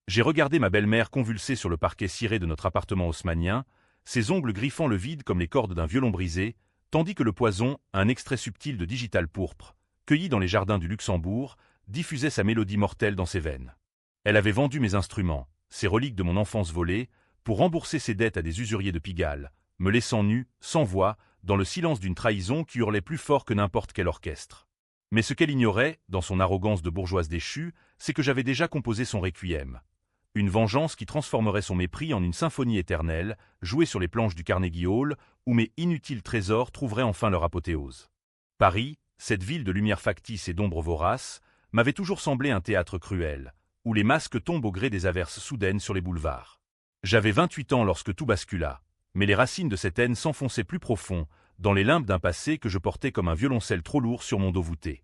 J'ai regardé ma belle-mère convulser sur le parquet ciré de notre appartement haussmannien, ses ongles griffant le vide comme les cordes d'un violon brisé, tandis que le poison, un extrait subtil de digital pourpre, cueilli dans les jardins du Luxembourg, diffusait sa mélodie mortelle dans ses veines. Elle avait vendu mes instruments, ces reliques de mon enfance volée, pour rembourser ses dettes à des usuriers de Pigalle, me laissant nu, sans voix, dans le silence d'une trahison qui hurlait plus fort que n'importe quel orchestre. Mais ce qu'elle ignorait, dans son arrogance de bourgeoise déchue, c'est que j'avais déjà composé son requiem. Une vengeance qui transformerait son mépris en une symphonie éternelle, jouée sur les planches du Carnegie Hall, où mes inutiles trésors trouveraient enfin leur apothéose. Paris, cette ville de lumière factice et d'ombre vorace, m'avait toujours semblé un théâtre cruel, où les masques tombent au gré des averses soudaines sur les boulevards. J'avais 28 ans lorsque tout bascula, mais les racines de cette haine s'enfonçaient plus profond, dans les limbes d'un passé que je portais comme un violoncelle trop lourd sur mon dos voûté.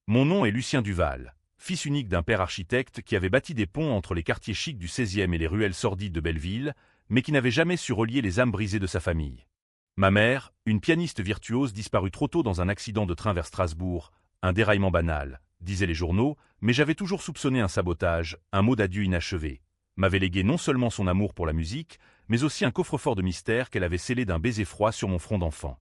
Mon nom est Lucien Duval, fils unique d'un père architecte qui avait bâti des ponts entre les quartiers chics du 16e et les ruelles sordides de Belleville, mais qui n'avait jamais su relier les âmes brisées de sa famille. Ma mère, une pianiste virtuose disparue trop tôt dans un accident de train vers Strasbourg, un déraillement banal, disaient les journaux, mais j'avais toujours soupçonné un sabotage, un mot d'adieu inachevé. M'avait légué non seulement son amour pour la musique, mais aussi un coffre-fort de mystère qu'elle avait scellé d'un baiser froid sur mon front d'enfant.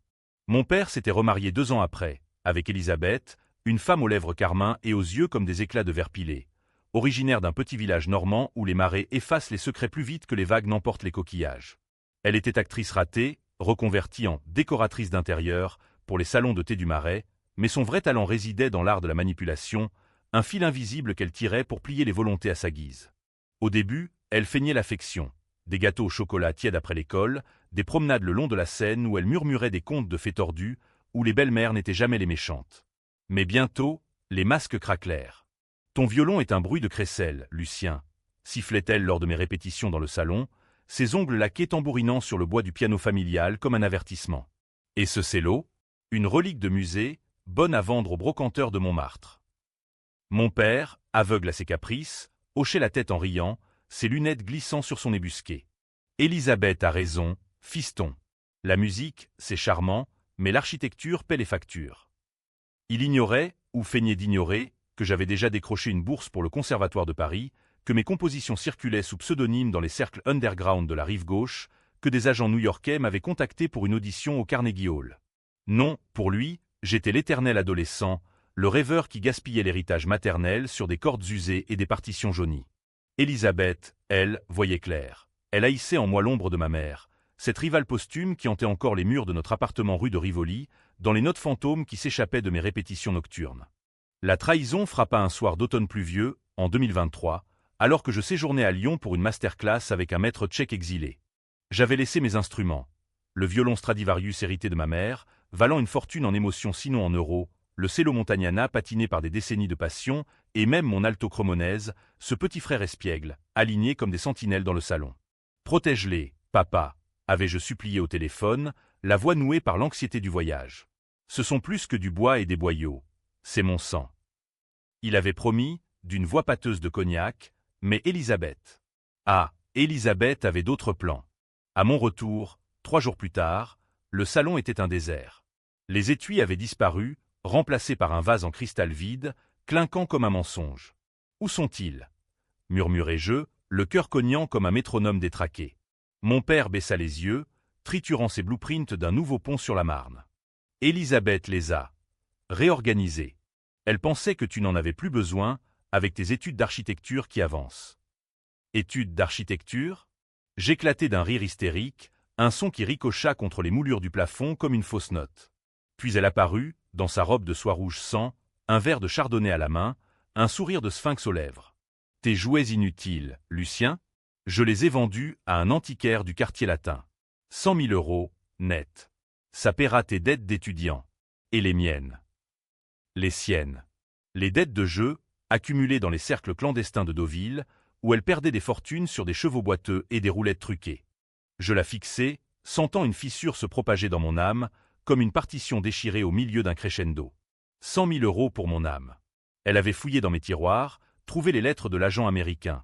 Mon père s'était remarié 2 ans après, avec Elisabeth, une femme aux lèvres carmin et aux yeux comme des éclats de verre pilé, originaire d'un petit village normand où les marées effacent les secrets plus vite que les vagues n'emportent les coquillages. Elle était actrice ratée, reconvertie en décoratrice d'intérieur pour les salons de thé du Marais, mais son vrai talent résidait dans l'art de la manipulation, un fil invisible qu'elle tirait pour plier les volontés à sa guise. Au début, elle feignait l'affection, des gâteaux au chocolat tièdes après l'école, des promenades le long de la Seine où elle murmurait des contes de fées tordues, où les belles-mères n'étaient jamais les méchantes. Mais bientôt, les masques craquelèrent. « Ton violon est un bruit de crécelle, Lucien », sifflait-elle lors de mes répétitions dans le salon, ses ongles laqués tambourinant sur le bois du piano familial comme un avertissement. Et ce cello, une relique de musée, bonne à vendre aux brocanteurs de Montmartre. Mon père, aveugle à ses caprices, hochait la tête en riant, ses lunettes glissant sur son ébusqué. Elisabeth a raison, fiston. La musique, c'est charmant, mais l'architecture paie les factures. Il ignorait, ou feignait d'ignorer, que j'avais déjà décroché une bourse pour le Conservatoire de Paris, que mes compositions circulaient sous pseudonyme dans les cercles underground de la rive gauche, que des agents new-yorkais m'avaient contacté pour une audition au Carnegie Hall. Non, pour lui, j'étais l'éternel adolescent, le rêveur qui gaspillait l'héritage maternel sur des cordes usées et des partitions jaunies. Elisabeth, elle, voyait clair. Elle haïssait en moi l'ombre de ma mère, cette rivale posthume qui hantait encore les murs de notre appartement rue de Rivoli, dans les notes fantômes qui s'échappaient de mes répétitions nocturnes. La trahison frappa un soir d'automne pluvieux, en 2023, alors que je séjournais à Lyon pour une masterclass avec un maître tchèque exilé. J'avais laissé mes instruments. Le violon Stradivarius hérité de ma mère, valant une fortune en émotions sinon en euros, le cello Montagnana patiné par des décennies de passion, et même mon alto cremonaise, ce petit frère espiègle, alignés comme des sentinelles dans le salon. « Protège-les, papa », avais-je supplié au téléphone, la voix nouée par l'anxiété du voyage. Ce sont plus que du bois et des boyaux. C'est mon sang. Il avait promis, d'une voix pâteuse de cognac, mais Elisabeth. Ah, Elisabeth avait d'autres plans. À mon retour, 3 jours plus tard, le salon était un désert. Les étuis avaient disparu, remplacés par un vase en cristal vide, clinquant comme un mensonge. Où sont-ils? Murmurai-je, le cœur cognant comme un métronome détraqué. Mon père baissa les yeux, triturant ses blueprints d'un nouveau pont sur la Marne. Elisabeth les a réorganisés. Elle pensait que tu n'en avais plus besoin, avec tes études d'architecture qui avancent. Études d'architecture? J'éclatai d'un rire hystérique, un son qui ricocha contre les moulures du plafond comme une fausse note. Puis elle apparut, dans sa robe de soie rouge sang, un verre de chardonnay à la main, un sourire de sphinx aux lèvres. Tes jouets inutiles, Lucien? Je les ai vendus à un antiquaire du quartier latin. 100 000 €, net. Ça paiera tes dettes d'étudiant. Et les miennes. Les siennes. Les dettes de jeu, accumulées dans les cercles clandestins de Deauville, où elle perdait des fortunes sur des chevaux boiteux et des roulettes truquées. Je la fixai, sentant une fissure se propager dans mon âme, comme une partition déchirée au milieu d'un crescendo. 100 000 € pour mon âme. Elle avait fouillé dans mes tiroirs, trouvé les lettres de l'agent américain.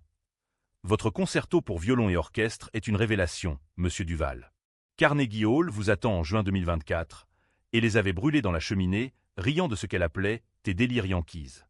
Votre concerto pour violon et orchestre est une révélation, monsieur Duval. Carnegie Hall vous attend en juin 2024, et les avait brûlés dans la cheminée, riant de ce qu'elle appelait « tes délires yankees ».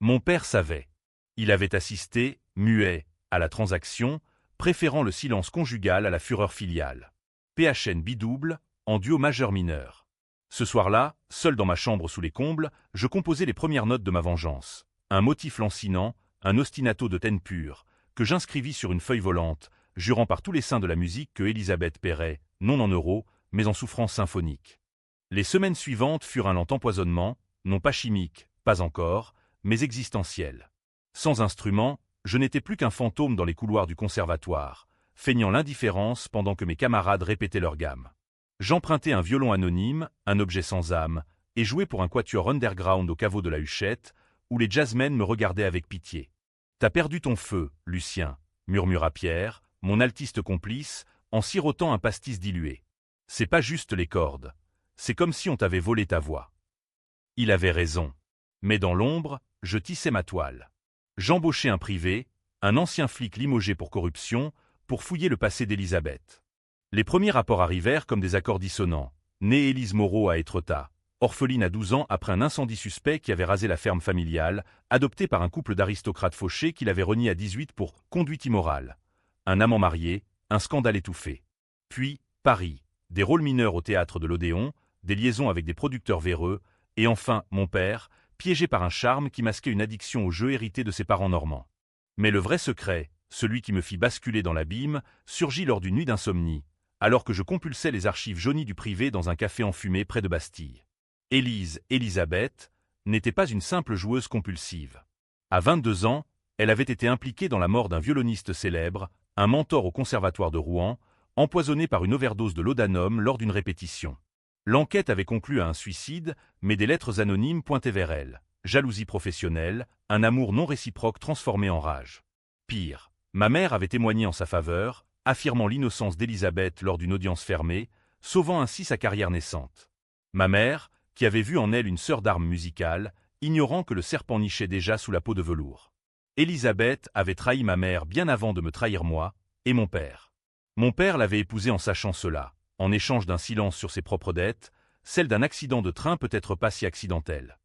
Mon père savait. Il avait assisté, muet, à la transaction, préférant le silence conjugal à la fureur filiale. PHN bidouble, en duo majeur-mineur. Ce soir-là, seul dans ma chambre sous les combles, je composais les premières notes de ma vengeance. Un motif lancinant, un ostinato de teine pure, que j'inscrivis sur une feuille volante, jurant par tous les saints de la musique que Elisabeth paierait, non en euros, mais en souffrances symphoniques. Les semaines suivantes furent un lent empoisonnement, non pas chimique, pas encore, mais existentiel. Sans instrument, je n'étais plus qu'un fantôme dans les couloirs du conservatoire, feignant l'indifférence pendant que mes camarades répétaient leur gamme. J'empruntais un violon anonyme, un objet sans âme, et jouais pour un quatuor underground au caveau de la Huchette, où les jazzmen me regardaient avec pitié. « T'as perdu ton feu, Lucien », murmura Pierre, mon altiste complice, en sirotant un pastis dilué. « C'est pas juste les cordes. C'est comme si on t'avait volé ta voix. » Il avait raison. Mais dans l'ombre, je tissais ma toile. J'embauchais un privé, un ancien flic limogé pour corruption, pour fouiller le passé d'Elisabeth. Les premiers rapports arrivèrent comme des accords dissonants. Née Élise Moreau à Étretat, orpheline à 12 ans après un incendie suspect qui avait rasé la ferme familiale, adoptée par un couple d'aristocrates fauchés qui l'avait reniée à 18 pour conduite immorale. Un amant marié, un scandale étouffé. Puis, Paris, des rôles mineurs au théâtre de l'Odéon, des liaisons avec des producteurs véreux, et enfin, mon père, piégé par un charme qui masquait une addiction au jeu hérité de ses parents normands. Mais le vrai secret, celui qui me fit basculer dans l'abîme, surgit lors d'une nuit d'insomnie, alors que je compulsais les archives jaunies du privé dans un café enfumé près de Bastille. Elisabeth, n'était pas une simple joueuse compulsive. À 22 ans, elle avait été impliquée dans la mort d'un violoniste célèbre, un mentor au conservatoire de Rouen, empoisonné par une overdose de laudanum lors d'une répétition. L'enquête avait conclu à un suicide, mais des lettres anonymes pointaient vers elle. Jalousie professionnelle, un amour non réciproque transformé en rage. Pire, ma mère avait témoigné en sa faveur, affirmant l'innocence d'Elisabeth lors d'une audience fermée, sauvant ainsi sa carrière naissante. Ma mère, qui avait vu en elle une sœur d'armes musicales, ignorant que le serpent nichait déjà sous la peau de velours. Elisabeth avait trahi ma mère bien avant de me trahir moi, et mon père. Mon père l'avait épousée en sachant cela, en échange d'un silence sur ses propres dettes, celle d'un accident de train peut-être pas si accidentel.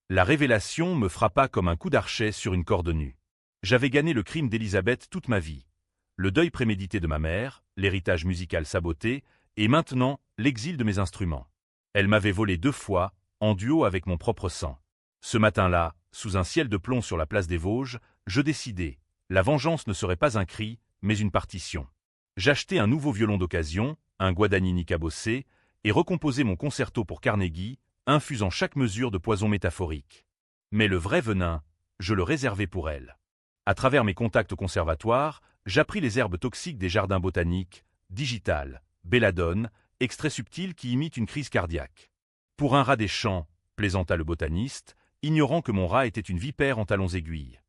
La révélation me frappa comme un coup d'archet sur une corde nue. J'avais gagné le crime d'Elisabeth toute ma vie. Le deuil prémédité de ma mère, l'héritage musical saboté, et maintenant l'exil de mes instruments. Elle m'avait volé 2 fois, en duo avec mon propre sang. Ce matin-là, sous un ciel de plomb sur la place des Vosges, je décidai, la vengeance ne serait pas un cri, mais une partition. J'achetai un nouveau violon d'occasion, un Guadagnini cabossé, et recomposai mon concerto pour Carnegie, infusant chaque mesure de poison métaphorique. Mais le vrai venin, je le réservais pour elle. À travers mes contacts au conservatoire, j'appris les herbes toxiques des jardins botaniques, digital, belladone, extrait subtil qui imite une crise cardiaque. Pour un rat des champs, plaisanta le botaniste, ignorant que mon rat était une vipère en talons aiguilles.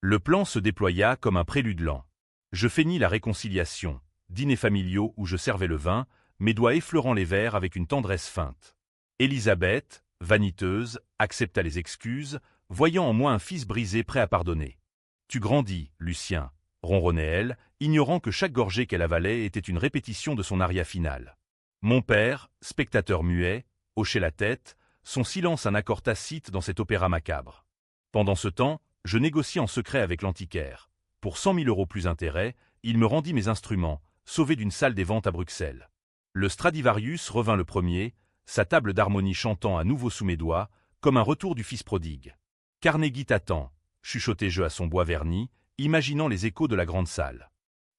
Le plan se déploya comme un prélude lent. Je feignis la réconciliation, dîners familiaux où je servais le vin, mes doigts effleurant les verres avec une tendresse feinte. Elisabeth, vaniteuse, accepta les excuses, voyant en moi un fils brisé prêt à pardonner. « Tu grandis, Lucien », ronronnait-elle, ignorant que chaque gorgée qu'elle avalait était une répétition de son aria finale. Mon père, spectateur muet, hochait la tête, son silence un accord tacite dans cet opéra macabre. Pendant ce temps, je négociais en secret avec l'antiquaire. Pour 100 000 € plus intérêts, il me rendit mes instruments, sauvés d'une salle des ventes à Bruxelles. Le Stradivarius revint le premier, sa table d'harmonie chantant à nouveau sous mes doigts, comme un retour du fils prodigue. Carnegie t'attend, chuchotai-je à son bois verni, imaginant les échos de la grande salle.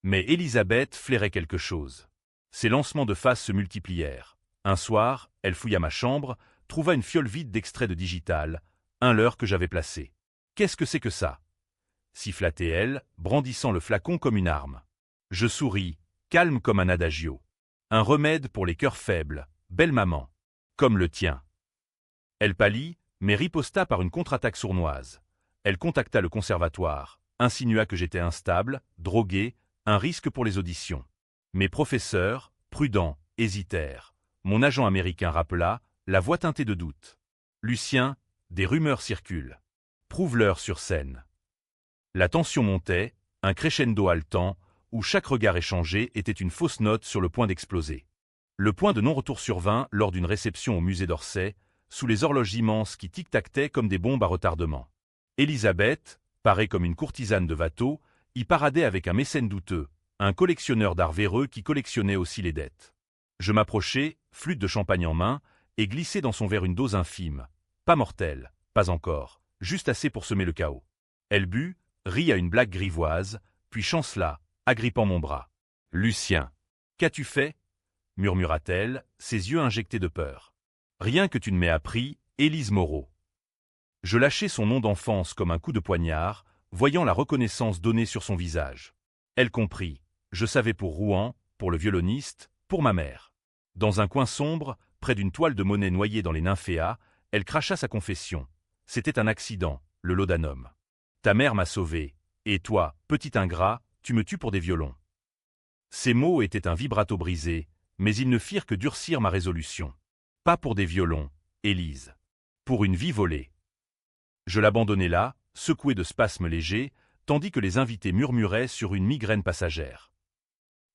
Mais Elisabeth flairait quelque chose. Ses lancements de face se multiplièrent. Un soir, elle fouilla ma chambre, trouva une fiole vide d'extrait de digital, un leurre que j'avais placé. « Qu'est-ce que c'est que ça » siffla-t-elle, brandissant le flacon comme une arme. Je souris, calme comme un adagio. Un remède pour les cœurs faibles, belle maman. Comme le tien. Elle pâlit, mais riposta par une contre-attaque sournoise. Elle contacta le conservatoire, insinua que j'étais instable, drogué, un risque pour les auditions. Mes professeurs, prudents, hésitèrent. Mon agent américain rappela, la voix teintée de doute. « Lucien, des rumeurs circulent. Prouve-leur sur scène. » La tension montait, un crescendo haletant, où chaque regard échangé était une fausse note sur le point d'exploser. Le point de non-retour survint lors d'une réception au musée d'Orsay, sous les horloges immenses qui tic-tactaient comme des bombes à retardement. Elisabeth, parée comme une courtisane de Watteau, y paradait avec un mécène douteux, un collectionneur d'art véreux qui collectionnait aussi les dettes. Je m'approchai, flûte de champagne en main, et glissai dans son verre une dose infime. Pas mortelle, pas encore, juste assez pour semer le chaos. Elle but, rit à une blague grivoise, puis chancela, agrippant mon bras. « Lucien, qu'as-tu fait » murmura-t-elle, ses yeux injectés de peur. « Rien que tu ne m'aies appris, Élise Moreau. » Je lâchai son nom d'enfance comme un coup de poignard, voyant la reconnaissance donnée sur son visage. Elle comprit. Je savais pour Rouen, pour le violoniste, pour ma mère. Dans un coin sombre, près d'une toile de Monet noyée dans les nymphéas, elle cracha sa confession. C'était un accident, le laudanum. Ta mère m'a sauvé, et toi, petit ingrat, tu me tues pour des violons. Ces mots étaient un vibrato brisé, mais ils ne firent que durcir ma résolution. Pas pour des violons, Élise. Pour une vie volée. Je l'abandonnai là, secoué de spasmes légers, tandis que les invités murmuraient sur une migraine passagère.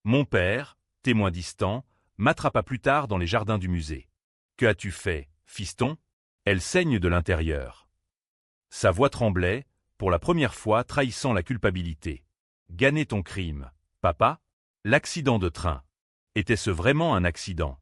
Mon père, témoin distant, m'attrapa plus tard dans les jardins du musée. « Que as-tu fait, fiston ?» Elle saigne de l'intérieur. Sa voix tremblait, pour la première fois trahissant la culpabilité. « Gagner ton crime, papa ?» L'accident de train. Était-ce vraiment un accident?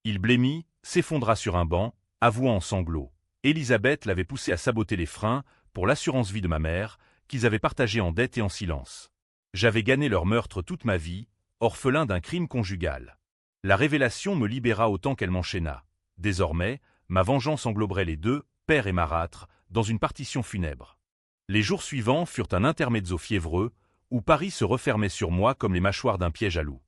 Il blêmit, s'effondra sur un banc, avouant en sanglots. Élisabeth l'avait poussé à saboter les freins pour l'assurance vie de ma mère, qu'ils avaient partagée en dette et en silence. J'avais gagné leur meurtre toute ma vie, orphelin d'un crime conjugal. La révélation me libéra autant qu'elle m'enchaîna. Désormais, ma vengeance engloberait les deux, père et marâtre, dans une partition funèbre. Les jours suivants furent un intermezzo fiévreux, où Paris se refermait sur moi comme les mâchoires d'un piège à loup.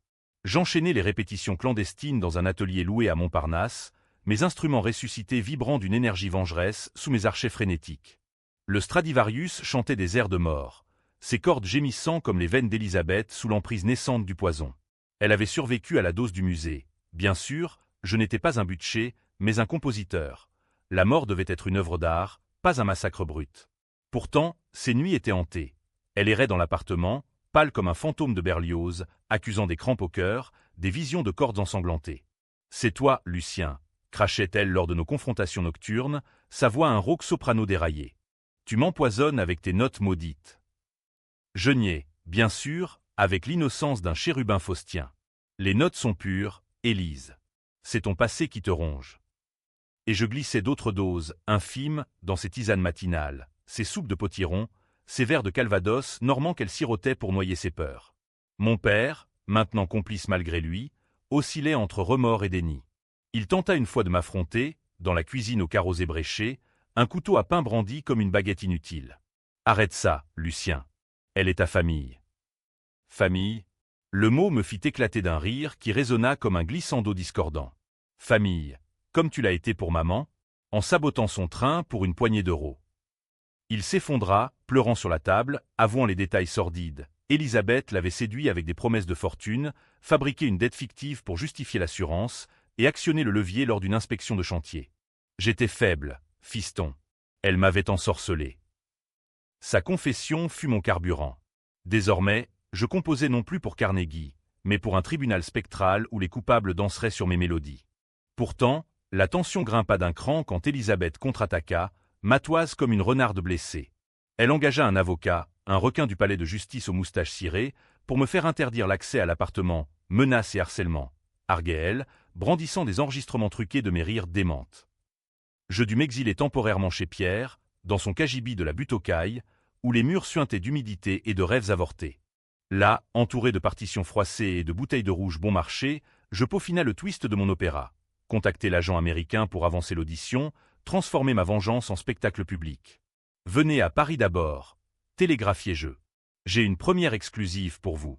J'enchaînais les répétitions clandestines dans un atelier loué à Montparnasse, mes instruments ressuscités vibrant d'une énergie vengeresse sous mes archets frénétiques. Le Stradivarius chantait des airs de mort, ses cordes gémissant comme les veines d'Élisabeth sous l'emprise naissante du poison. Elle avait survécu à la dose du musée. Bien sûr, je n'étais pas un butcher, mais un compositeur. La mort devait être une œuvre d'art, pas un massacre brut. Pourtant, ces nuits étaient hantées. Elle errait dans l'appartement, pâle comme un fantôme de Berlioz, accusant des crampes au cœur, des visions de cordes ensanglantées. « C'est toi, Lucien » crachait-elle lors de nos confrontations nocturnes, sa voix un rauque soprano déraillé. « Tu m'empoisonnes avec tes notes maudites. » Je niais, bien sûr, avec l'innocence d'un chérubin faustien. « Les notes sont pures, Élise. C'est ton passé qui te ronge. » Et je glissais d'autres doses, infimes, dans ces tisanes matinales, ces soupes de potiron, ces verres de calvados normand qu'elle sirotait pour noyer ses peurs. Mon père, maintenant complice malgré lui, oscillait entre remords et déni. Il tenta une fois de m'affronter, dans la cuisine aux carreaux ébréchés, un couteau à pain brandi comme une baguette inutile. « Arrête ça, Lucien. Elle est ta famille. » Famille. Le mot me fit éclater d'un rire qui résonna comme un glissando discordant. Famille, comme tu l'as été pour maman, en sabotant son train pour une poignée d'euros. Il s'effondra, pleurant sur la table, avouant les détails sordides. Élisabeth l'avait séduit avec des promesses de fortune, fabriqué une dette fictive pour justifier l'assurance, et actionné le levier lors d'une inspection de chantier. J'étais faible, fiston. Elle m'avait ensorcelé. Sa confession fut mon carburant. Désormais, je composais non plus pour Carnegie, mais pour un tribunal spectral où les coupables danseraient sur mes mélodies. Pourtant, la tension grimpa d'un cran quand Élisabeth contre-attaqua, matoise comme une renarde blessée. Elle engagea un avocat, un requin du palais de justice aux moustaches cirées, pour me faire interdire l'accès à l'appartement, menaces et harcèlement. Arguait-elle, brandissant des enregistrements truqués de mes rires démentes. Je dus m'exiler temporairement chez Pierre, dans son cagibi de la butte aux cailles, où les murs suintaient d'humidité et de rêves avortés. Là, entouré de partitions froissées et de bouteilles de rouge bon marché, je peaufinai le twist de mon opéra. Contacter l'agent américain pour avancer l'audition, transformer ma vengeance en spectacle public. Venez à Paris d'abord, télégraphiez-je. J'ai une première exclusive pour vous.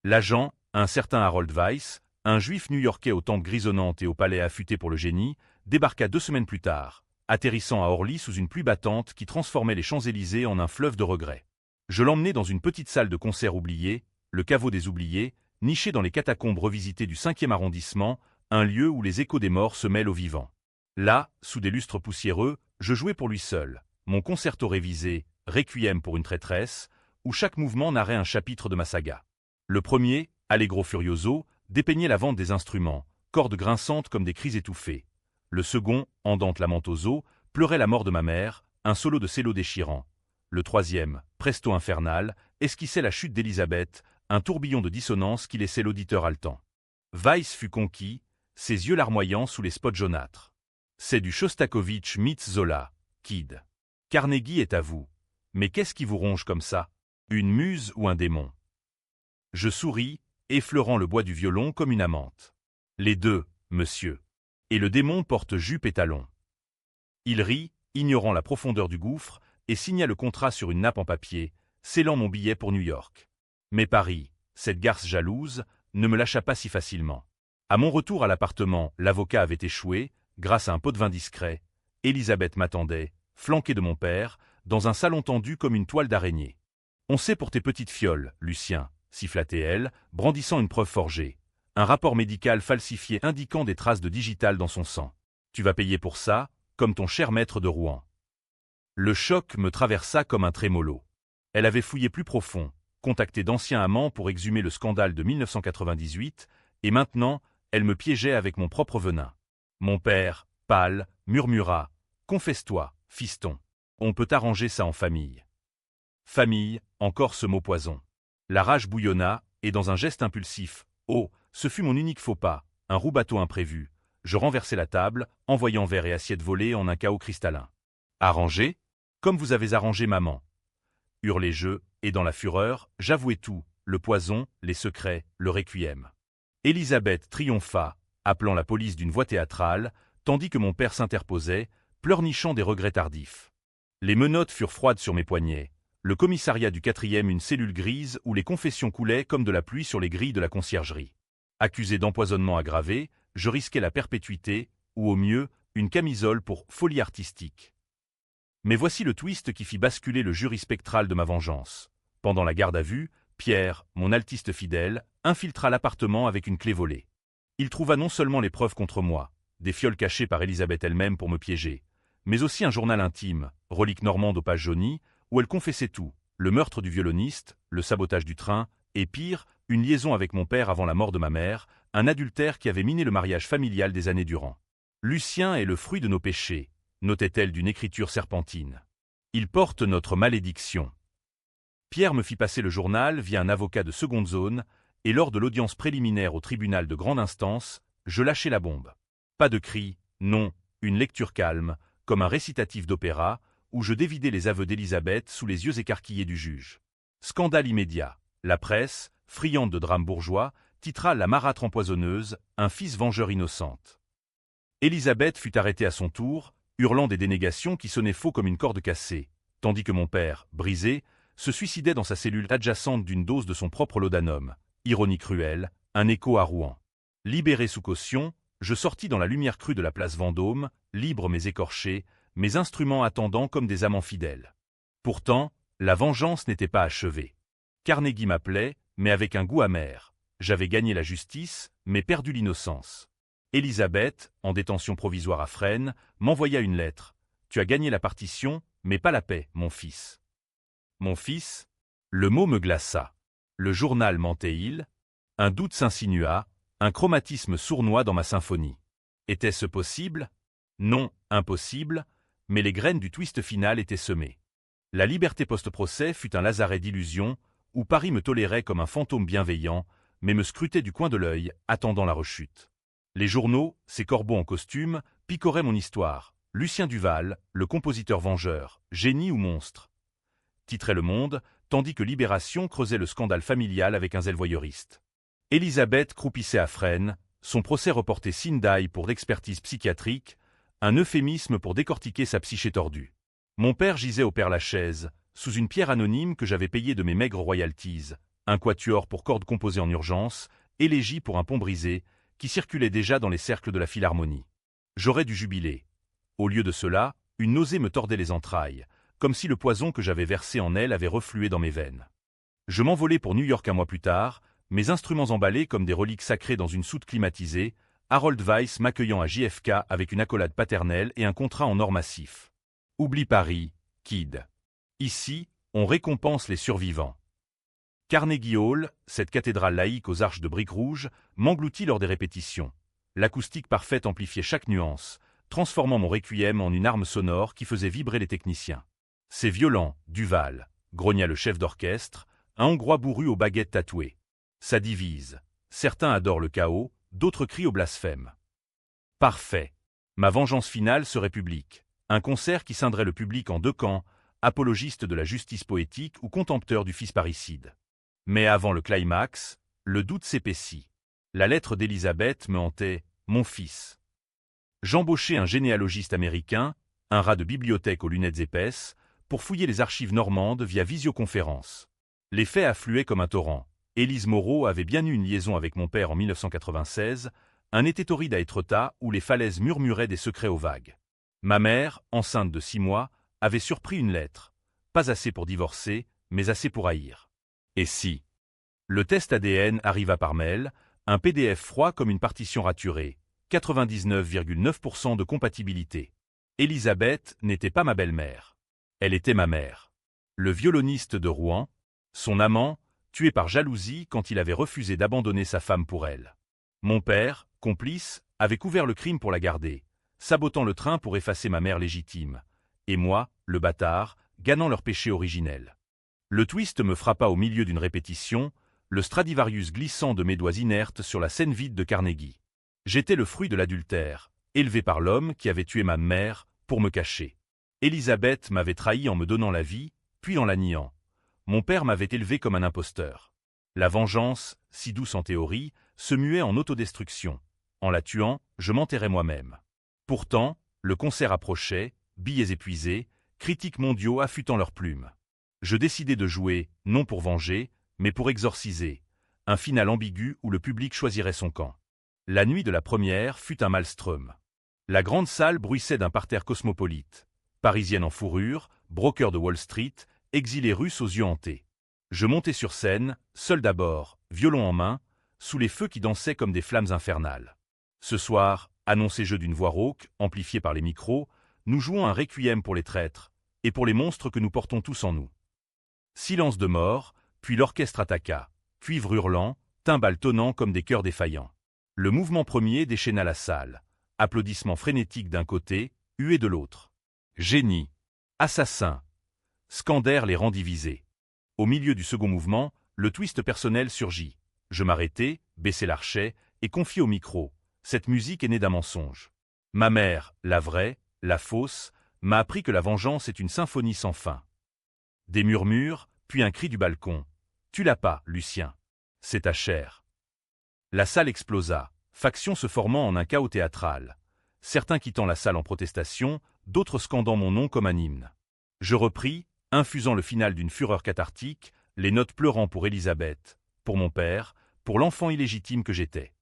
L'agent, un certain Harold Weiss, un juif new-yorkais aux tempes grisonnantes et au palais affûté pour le génie, débarqua 2 semaines plus tard, atterrissant à Orly sous une pluie battante qui transformait les Champs-Élysées en un fleuve de regrets. Je l'emmenai dans une petite salle de concert oubliée, le caveau des oubliés, niché dans les catacombes revisitées du 5e arrondissement, un lieu où les échos des morts se mêlent aux vivants. Là, sous des lustres poussiéreux, je jouais pour lui seul, mon concerto révisé, Requiem pour une traîtresse, où chaque mouvement narrait un chapitre de ma saga. Le premier, Allegro Furioso, dépeignait la vente des instruments, cordes grinçantes comme des cris étouffés. Le second, Andante Lamentoso, pleurait la mort de ma mère, un solo de cello déchirant. Le troisième, Presto Infernal, esquissait la chute d'Elisabeth, un tourbillon de dissonance qui laissait l'auditeur haletant. Weiss fut conquis, ses yeux larmoyants sous les spots jaunâtres. C'est du Shostakovich meets Zola, Kid. Carnegie est à vous. Mais qu'est-ce qui vous ronge comme ça? Une muse ou un démon? Je souris, effleurant le bois du violon comme une amante. Les deux, monsieur. Et le démon porte jupe et talons. Il rit, ignorant la profondeur du gouffre, et signa le contrat sur une nappe en papier, scellant mon billet pour New York. Mais Paris, cette garce jalouse, ne me lâcha pas si facilement. À mon retour à l'appartement, l'avocat avait échoué, grâce à un pot de vin discret. Elisabeth m'attendait, flanquée de mon père, dans un salon tendu comme une toile d'araignée. « On sait pour tes petites fioles, Lucien », siffla-t-elle, brandissant une preuve forgée. Un rapport médical falsifié indiquant des traces de digital dans son sang. Tu vas payer pour ça, comme ton cher maître de Rouen. Le choc me traversa comme un trémolo. Elle avait fouillé plus profond, contacté d'anciens amants pour exhumer le scandale de 1998, et maintenant, elle me piégeait avec mon propre venin. Mon père, pâle, murmura « Confesse-toi, fiston. On peut arranger ça en famille. » Famille, encore ce mot poison. La rage bouillonna, et dans un geste impulsif, oh, ce fut mon unique faux pas, un roux-bateau imprévu, je renversai la table, envoyant verre et assiette volés en un chaos cristallin. Arrangé? Comme vous avez arrangé maman. Hurlai-je, et dans la fureur, j'avouai tout, le poison, les secrets, le requiem. Elisabeth triompha, appelant la police d'une voix théâtrale, tandis que mon père s'interposait, pleurnichant des regrets tardifs. Les menottes furent froides sur mes poignets, le commissariat du 4e une cellule grise où les confessions coulaient comme de la pluie sur les grilles de la conciergerie. Accusé d'empoisonnement aggravé, je risquais la perpétuité, ou au mieux, une camisole pour folie artistique. Mais voici le twist qui fit basculer le jury spectral de ma vengeance. Pendant la garde à vue, Pierre, mon altiste fidèle, infiltra l'appartement avec une clé volée. Il trouva non seulement les preuves contre moi, des fioles cachées par Elisabeth elle-même pour me piéger, mais aussi un journal intime, relique normande aux pages jaunies, où elle confessait tout, le meurtre du violoniste, le sabotage du train, et pire, une liaison avec mon père avant la mort de ma mère, un adultère qui avait miné le mariage familial des années durant. Lucien est le fruit de nos péchés, notait-elle d'une écriture serpentine. Il porte notre malédiction. Pierre me fit passer le journal via un avocat de seconde zone, et lors de l'audience préliminaire au tribunal de grande instance, je lâchai la bombe. Pas de cris, non, une lecture calme, comme un récitatif d'opéra, où je dévidai les aveux d'Elisabeth sous les yeux écarquillés du juge. Scandale immédiat. La presse, friande de drames bourgeois, titra La marâtre empoisonneuse, un fils vengeur innocente. Elisabeth fut arrêtée à son tour, hurlant des dénégations qui sonnaient faux comme une corde cassée, tandis que mon père, brisé, se suicidait dans sa cellule adjacente d'une dose de son propre laudanum. Ironie cruelle, un écho à Rouen. Libéré sous caution, je sortis dans la lumière crue de la place Vendôme, libre mais écorché, mes instruments attendant comme des amants fidèles. Pourtant, la vengeance n'était pas achevée. Carnegie m'appelait, mais avec un goût amer. J'avais gagné la justice, mais perdu l'innocence. Elisabeth, en détention provisoire à Fresnes, m'envoya une lettre. « Tu as gagné la partition, mais pas la paix, mon fils. » Mon fils? Le mot me glaça. Le journal mentait-il? Un doute s'insinua, un chromatisme sournois dans ma symphonie. Était-ce possible? Non, impossible, mais les graines du twist final étaient semées. La liberté post-procès fut un lazaret d'illusions, où Paris me tolérait comme un fantôme bienveillant, mais me scrutait du coin de l'œil, attendant la rechute. Les journaux, ces corbeaux en costume, picoraient mon histoire. Lucien Duval, le compositeur vengeur, génie ou monstre, titrait Le Monde, tandis que Libération creusait le scandale familial avec un zèle voyeuriste. Elisabeth croupissait à Fresnes, son procès reporté sine die pour l'expertise psychiatrique, un euphémisme pour décortiquer sa psyché tordue. Mon père gisait au Père-Lachaise, sous une pierre anonyme que j'avais payée de mes maigres royalties, un quatuor pour cordes composées en urgence, élégie pour un pont brisé, qui circulait déjà dans les cercles de la Philharmonie. J'aurais dû jubiler. Au lieu de cela, une nausée me tordait les entrailles, comme si le poison que j'avais versé en elle avait reflué dans mes veines. Je m'envolai pour New York un mois plus tard, mes instruments emballés comme des reliques sacrées dans une soute climatisée, Harold Weiss m'accueillant à JFK avec une accolade paternelle et un contrat en or massif. Oublie Paris, Kid. Ici, on récompense les survivants. Carnegie Hall, cette cathédrale laïque aux arches de briques rouges, m'engloutit lors des répétitions. L'acoustique parfaite amplifiait chaque nuance, transformant mon requiem en une arme sonore qui faisait vibrer les techniciens. C'est violent, Duval, grogna le chef d'orchestre, un Hongrois bourru aux baguettes tatouées. Ça divise. Certains adorent le chaos, d'autres crient au blasphème. Parfait. Ma vengeance finale serait publique. Un concert qui scinderait le public en deux camps, apologiste de la justice poétique ou contempteur du fils parricide. Mais avant le climax, le doute s'épaissit. La lettre d'Élisabeth me hantait, mon fils. J'embauchai un généalogiste américain, un rat de bibliothèque aux lunettes épaisses, pour fouiller les archives normandes via visioconférence. Les faits affluaient comme un torrent. Élise Moreau avait bien eu une liaison avec mon père en 1996, un été torride à Étretat où les falaises murmuraient des secrets aux vagues. Ma mère, enceinte de 6 mois, avait surpris une lettre. Pas assez pour divorcer, mais assez pour haïr. Et si le test ADN arriva par mail, un PDF froid comme une partition raturée, 99,9% de compatibilité. Élisabeth n'était pas ma belle-mère. Elle était ma mère. Le violoniste de Rouen, son amant, tué par jalousie quand il avait refusé d'abandonner sa femme pour elle. Mon père, complice, avait couvert le crime pour la garder, sabotant le train pour effacer ma mère légitime. Et moi, le bâtard, gannant leur péché originel. Le twist me frappa au milieu d'une répétition, le Stradivarius glissant de mes doigts inertes sur la scène vide de Carnegie. J'étais le fruit de l'adultère, élevé par l'homme qui avait tué ma mère, pour me cacher. Élisabeth m'avait trahi en me donnant la vie, puis en la niant. Mon père m'avait élevé comme un imposteur. La vengeance, si douce en théorie, se muait en autodestruction. En la tuant, je m'enterrais moi-même. Pourtant, le concert approchait, billets épuisés, critiques mondiaux affûtant leurs plumes. Je décidai de jouer, non pour venger, mais pour exorciser. Un final ambigu où le public choisirait son camp. La nuit de la première fut un maelstrom. La grande salle bruissait d'un parterre cosmopolite. Parisienne en fourrure, broker de Wall Street, exilé russe aux yeux hantés. Je montai sur scène, seul d'abord, violon en main, sous les feux qui dansaient comme des flammes infernales. Ce soir, annonçai-je d'une voix rauque, amplifiée par les micros, nous jouons un requiem pour les traîtres, et pour les monstres que nous portons tous en nous. Silence de mort, puis l'orchestre attaqua, cuivre hurlant, timbales tonnant comme des cœurs défaillants. Le mouvement premier déchaîna la salle. Applaudissements frénétiques d'un côté, huées de l'autre. Génie, assassin, scandèrent les rangs divisés. Au milieu du second mouvement, le twist personnel surgit. Je m'arrêtai, baissai l'archet et confiai au micro. Cette musique est née d'un mensonge. Ma mère, la vraie, la fausse, m'a appris que la vengeance est une symphonie sans fin. Des murmures, puis un cri du balcon. Tu l'as pas, Lucien. C'est ta chair. La salle explosa, factions se formant en un chaos théâtral. Certains quittant la salle en protestation, d'autres scandant mon nom comme un hymne. Je repris, infusant le final d'une fureur cathartique, les notes pleurant pour Élisabeth, pour mon père, pour l'enfant illégitime que j'étais.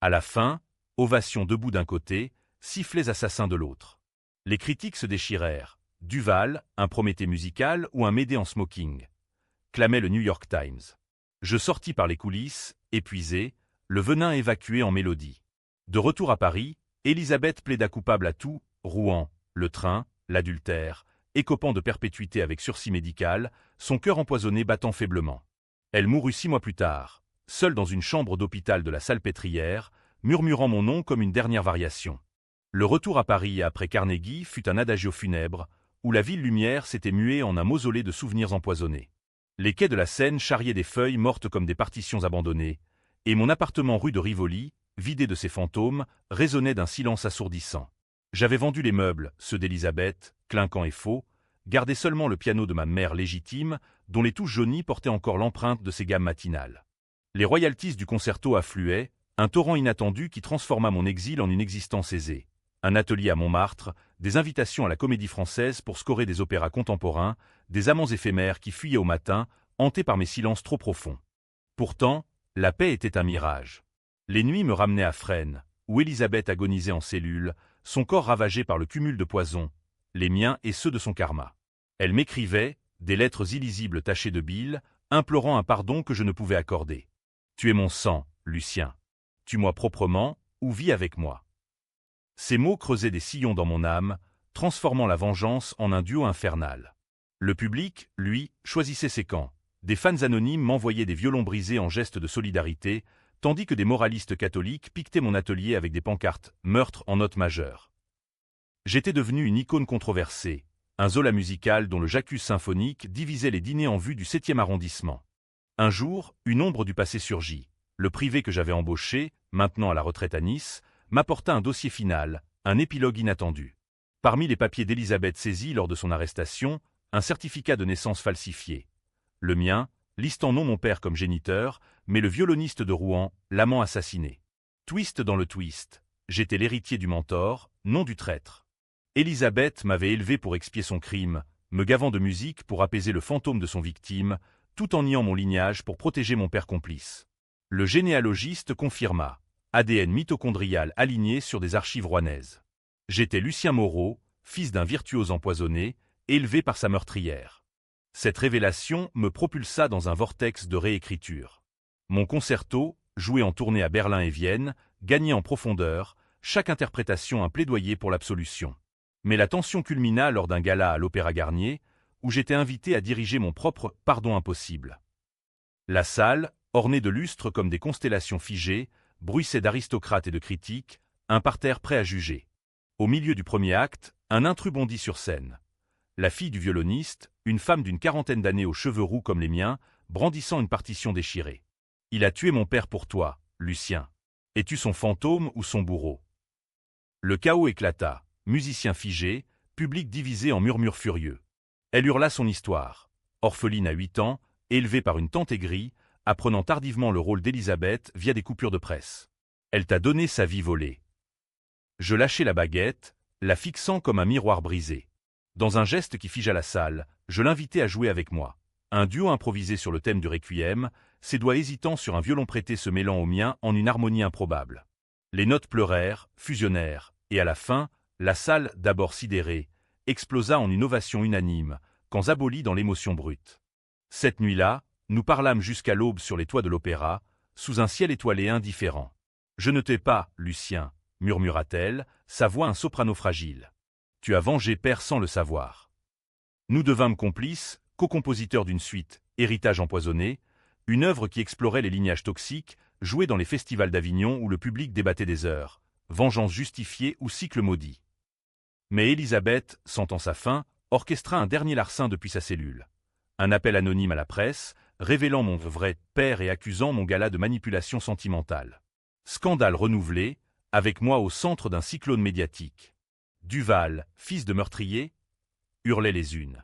À la fin, ovation debout d'un côté, sifflets assassins de l'autre. Les critiques se déchirèrent. Duval, un Prométhée musical ou un Médée en smoking, clamait le New York Times. Je sortis par les coulisses, épuisé, le venin évacué en mélodie. De retour à Paris, Élisabeth plaida coupable à tout, Rouen, le train, l'adultère, écopant de perpétuité avec sursis médical, son cœur empoisonné battant faiblement. Elle mourut 6 mois plus tard, seule dans une chambre d'hôpital de la Salpêtrière, murmurant mon nom comme une dernière variation. Le retour à Paris après Carnegie fut un adagio funèbre, où la ville lumière s'était muée en un mausolée de souvenirs empoisonnés. Les quais de la Seine charriaient des feuilles mortes comme des partitions abandonnées, et mon appartement rue de Rivoli, vidé de ses fantômes, résonnait d'un silence assourdissant. J'avais vendu les meubles, ceux d'Élisabeth, clinquants et faux, gardé seulement le piano de ma mère légitime, dont les touches jaunies portaient encore l'empreinte de ses gammes matinales. Les royalties du concerto affluaient, un torrent inattendu qui transforma mon exil en une existence aisée. Un atelier à Montmartre, des invitations à la Comédie-Française pour scorer des opéras contemporains, des amants éphémères qui fuyaient au matin, hantés par mes silences trop profonds. Pourtant, la paix était un mirage. Les nuits me ramenaient à Fresnes, où Élisabeth agonisait en cellule, son corps ravagé par le cumul de poisons, les miens et ceux de son karma. Elle m'écrivait, des lettres illisibles tachées de bile, implorant un pardon que je ne pouvais accorder. Tu es mon sang, Lucien. Tue-moi proprement, ou vis avec moi. Ces mots creusaient des sillons dans mon âme, transformant la vengeance en un duo infernal. Le public, lui, choisissait ses camps. Des fans anonymes m'envoyaient des violons brisés en geste de solidarité, tandis que des moralistes catholiques piquetaient mon atelier avec des pancartes « Meurtre en note majeure ». J'étais devenu une icône controversée, un Zola musical dont le J'accuse symphonique divisait les dîners en vue du 7e arrondissement. Un jour, une ombre du passé surgit. Le privé que j'avais embauché, maintenant à la retraite à Nice, m'apporta un dossier final, un épilogue inattendu. Parmi les papiers d'Elisabeth saisis lors de son arrestation, un certificat de naissance falsifié. Le mien, listant non mon père comme géniteur, mais le violoniste de Rouen, l'amant assassiné. Twist dans le twist. J'étais l'héritier du mentor, non du traître. Elisabeth m'avait élevé pour expier son crime, me gavant de musique pour apaiser le fantôme de son victime, tout en niant mon lignage pour protéger mon père complice. Le généalogiste confirma. ADN mitochondrial aligné sur des archives rouennaises. J'étais Lucien Moreau, fils d'un virtuose empoisonné, élevé par sa meurtrière. Cette révélation me propulsa dans un vortex de réécriture. Mon concerto, joué en tournée à Berlin et Vienne, gagnait en profondeur, chaque interprétation un plaidoyer pour l'absolution. Mais la tension culmina lors d'un gala à l'Opéra Garnier, où j'étais invité à diriger mon propre « Pardon impossible ». La salle, ornée de lustres comme des constellations figées, bruissait d'aristocrates et de critiques, un parterre prêt à juger. Au milieu du premier acte, un intrus bondit sur scène. La fille du violoniste, une femme d'une quarantaine d'années aux cheveux roux comme les miens, brandissant une partition déchirée. « Il a tué mon père pour toi, Lucien. Es-tu son fantôme ou son bourreau ?» Le chaos éclata, musiciens figés, public divisé en murmures furieux. Elle hurla son histoire. Orpheline à 8 ans, élevée par une tante aigrie, apprenant tardivement le rôle d'Elisabeth via des coupures de presse. Elle t'a donné sa vie volée. Je lâchai la baguette, la fixant comme un miroir brisé. Dans un geste qui figea la salle, je l'invitai à jouer avec moi. Un duo improvisé sur le thème du requiem, ses doigts hésitants sur un violon prêté se mêlant au mien en une harmonie improbable. Les notes pleurèrent, fusionnèrent, et à la fin, la salle, d'abord sidérée, explosa en une ovation unanime, quand abolie dans l'émotion brute. Cette nuit-là, nous parlâmes jusqu'à l'aube sur les toits de l'opéra, sous un ciel étoilé indifférent. « Je ne t'ai pas, Lucien », murmura-t-elle, sa voix un soprano fragile. « Tu as vengé père sans le savoir. » Nous devînmes complices, co-compositeurs d'une suite, Héritage empoisonné, une œuvre qui explorait les lignages toxiques, jouée dans les festivals d'Avignon où le public débattait des heures, vengeance justifiée ou cycle maudit. Mais Elisabeth, sentant sa fin, orchestra un dernier larcin depuis sa cellule. Un appel anonyme à la presse, révélant mon vrai père et accusant mon gala de manipulation sentimentale. Scandale renouvelé, avec moi au centre d'un cyclone médiatique. Duval, fils de meurtrier, hurlaient les unes.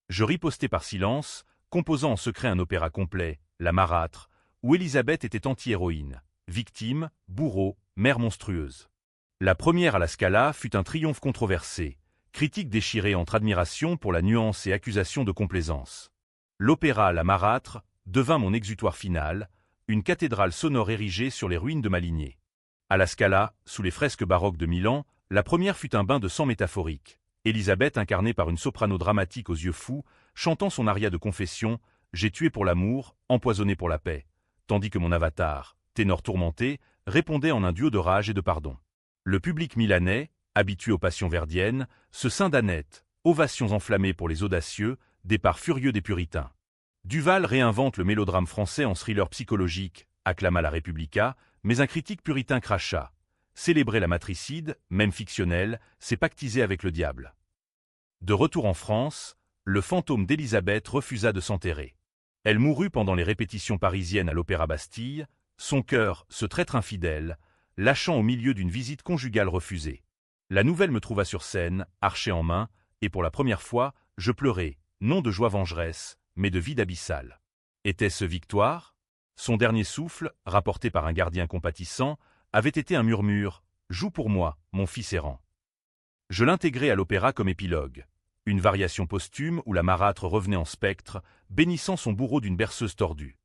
Je ripostai par silence, composant en secret un opéra complet, La Marâtre, où Elisabeth était anti-héroïne, victime, bourreau, mère monstrueuse. La première à la Scala fut un triomphe controversé, critique déchirée entre admiration pour la nuance et accusation de complaisance. L'opéra La Marâtre devint mon exutoire final, une cathédrale sonore érigée sur les ruines de ma lignée. À la Scala, sous les fresques baroques de Milan, la première fut un bain de sang métaphorique. Elisabeth incarnée par une soprano dramatique aux yeux fous, chantant son aria de confession « J'ai tué pour l'amour, empoisonné pour la paix », tandis que mon avatar, ténor tourmenté, répondait en un duo de rage et de pardon. Le public milanais, habitué aux passions verdiennes, se scinde net, ovations enflammées pour les audacieux, départ furieux des puritains. Duval réinvente le mélodrame français en thriller psychologique, acclama la Repubblica, mais un critique puritain cracha. Célébrer la matricide, même fictionnelle, c'est pactiser avec le diable. De retour en France, le fantôme d'Elisabeth refusa de s'enterrer. Elle mourut pendant les répétitions parisiennes à l'Opéra Bastille, son cœur, ce traître infidèle, lâchant au milieu d'une visite conjugale refusée. La nouvelle me trouva sur scène, archet en main, et pour la première fois, je pleurais, non de joie vengeresse, mais de vide abyssal. Était-ce victoire? Son dernier souffle, rapporté par un gardien compatissant, avait été un murmure « Joue pour moi, mon fils errant ». Je l'intégrai à l'opéra comme épilogue, une variation posthume où la marâtre revenait en spectre, bénissant son bourreau d'une berceuse tordue.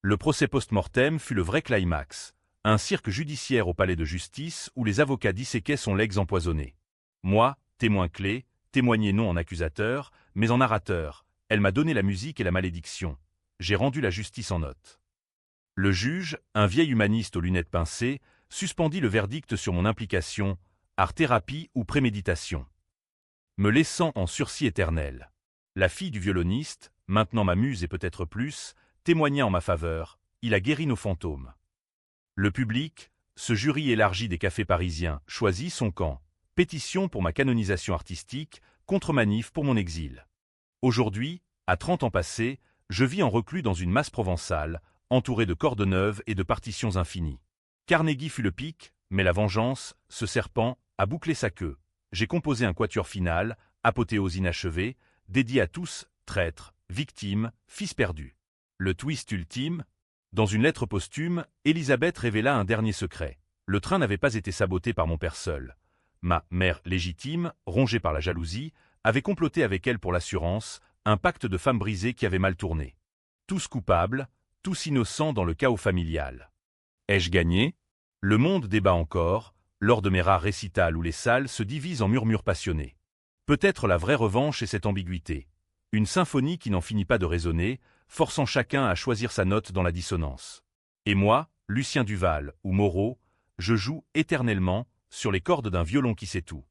Le procès post-mortem fut le vrai climax, un cirque judiciaire au palais de justice où les avocats disséquaient son legs empoisonné. Moi, témoin clé, témoigné non en accusateur, mais en narrateur, elle m'a donné la musique et la malédiction. J'ai rendu la justice en note. Le juge, un vieil humaniste aux lunettes pincées, suspendit le verdict sur mon implication, art-thérapie ou préméditation, me laissant en sursis éternel. La fille du violoniste, maintenant ma muse et peut-être plus, témoigna en ma faveur, il a guéri nos fantômes. Le public, ce jury élargi des cafés parisiens, choisit son camp, pétition pour ma canonisation artistique, contre-manif pour mon exil. Aujourd'hui, à 30 ans passés, Je vis en reclus dans une masse provençale, entouré de cordes neuves et de partitions infinies. Carnegie fut le pic, mais la vengeance, ce serpent, a bouclé sa queue. J'ai composé un quatuor final, apothéose inachevée, dédié à tous, traîtres, victimes, fils perdus. Le twist ultime. Dans une lettre posthume, Élisabeth révéla un dernier secret. Le train n'avait pas été saboté par mon père seul. Ma mère légitime, rongée par la jalousie, avait comploté avec elle pour l'assurance, un pacte de femme brisée qui avait mal tourné. Tous coupables, tous innocents dans le chaos familial. Ai-je gagné? Le monde débat encore, lors de mes rares récitals où les salles se divisent en murmures passionnés. Peut-être la vraie revanche est cette ambiguïté. Une symphonie qui n'en finit pas de résonner, forçant chacun à choisir sa note dans la dissonance. Et moi, Lucien Duval ou Moreau, je joue éternellement sur les cordes d'un violon qui sait tout.